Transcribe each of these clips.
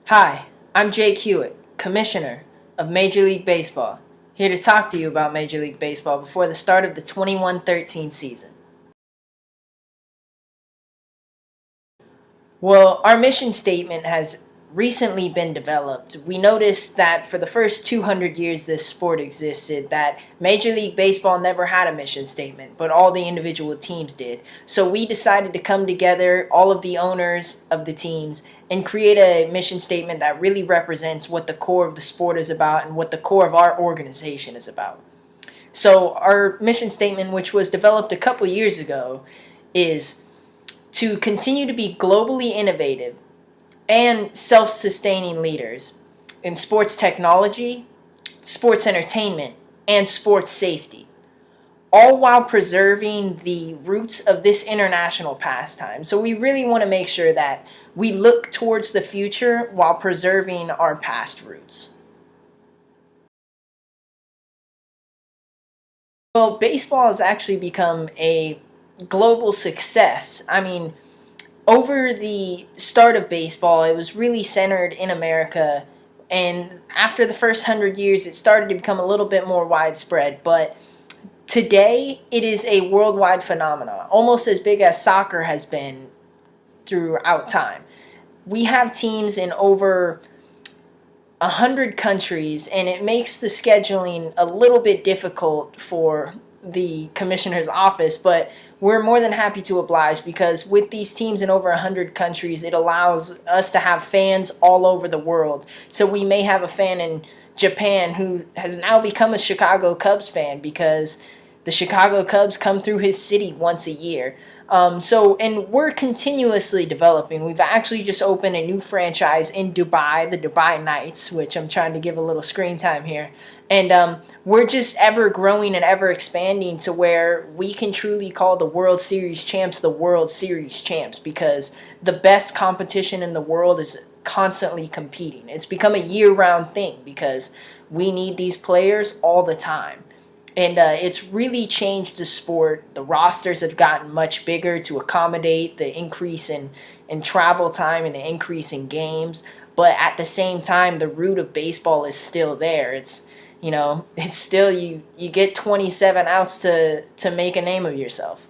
Hi, I'm Jake Hewitt, Commissioner of Major League Baseball, here to talk to you about Major League Baseball before the start of the 21-13 season. Well, our mission statement has recently been developed. We noticed that for the first 200 years this sport existed, that Major League Baseball never had a mission statement, but all the individual teams did. So we decided to come together, all of the owners of the teams, and create a mission statement that really represents what the core of the sport is about and what the core of our organization is about. So our mission statement, which was developed a couple years ago, is to continue to be globally innovative and self-sustaining leaders in sports technology, sports entertainment, and sports safety, all while preserving the roots of this international pastime. So we really want to make sure that we look towards the future while preserving our past roots. Well, baseball has actually become a global success. I mean, over the start of baseball, it was really centered in America. And after the first 100 years, it started to become a little bit more widespread. But today, it is a worldwide phenomenon, almost as big as soccer has been throughout time. We have teams in over 100 countries, and it makes the scheduling a little bit difficult for the commissioner's office, but we're more than happy to oblige because with these teams in over 100 countries, it allows us to have fans all over the world. So we may have a fan in Japan who has now become a Chicago Cubs fan because the Chicago Cubs come through his city once a year. And we're continuously developing. We've actually just opened a new franchise in Dubai, the Dubai Knights, which I'm trying to give a little screen time here. And we're just ever growing and ever expanding to where we can truly call the World Series champs the World Series champs because the best competition in the world is constantly competing. It's become a year-round thing because we need these players all the time. And it's really changed the sport. The rosters have gotten much bigger to accommodate the increase in travel time and the increase in games. But at the same time, the root of baseball is still there. It's still you get 27 outs to make a name of yourself.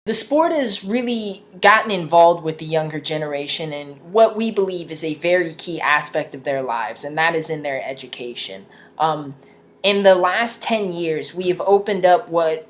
The sport has really gotten involved with the younger generation in what we believe is a very key aspect of their lives, and that is in their education. In the last 10 years, we have opened up what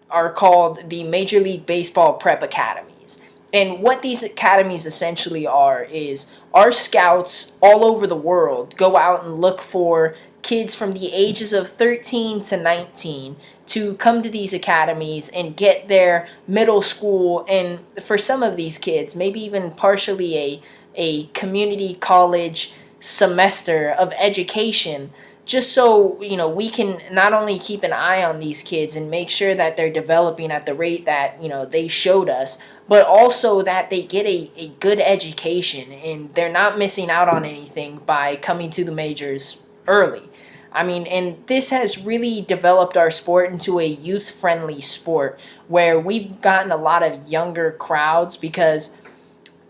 are called the Major League Baseball Prep Academies. And what these academies essentially are is our scouts all over the world go out and look for kids from the ages of 13 to 19 to come to these academies and get their middle school, and for some of these kids, maybe even partially a community college semester of education, just so we can not only keep an eye on these kids and make sure that they're developing at the rate that they showed us, but also that they get a good education and they're not missing out on anything by coming to the majors early. I mean, and this has really developed our sport into a youth-friendly sport where we've gotten a lot of younger crowds because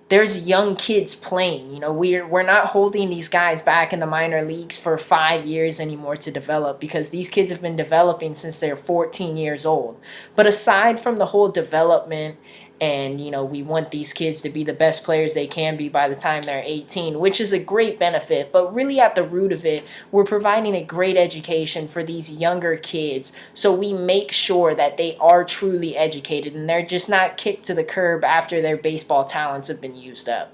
there's young kids playing. We're not holding these guys back in the minor leagues for 5 years anymore to develop because these kids have been developing since they're 14 years old. But aside from the whole development and we want these kids to be the best players they can be by the time they're 18, which is a great benefit, but really at the root of it, we're providing a great education for these younger kids, so we make sure that they are truly educated and they're just not kicked to the curb after their baseball talents have been used up.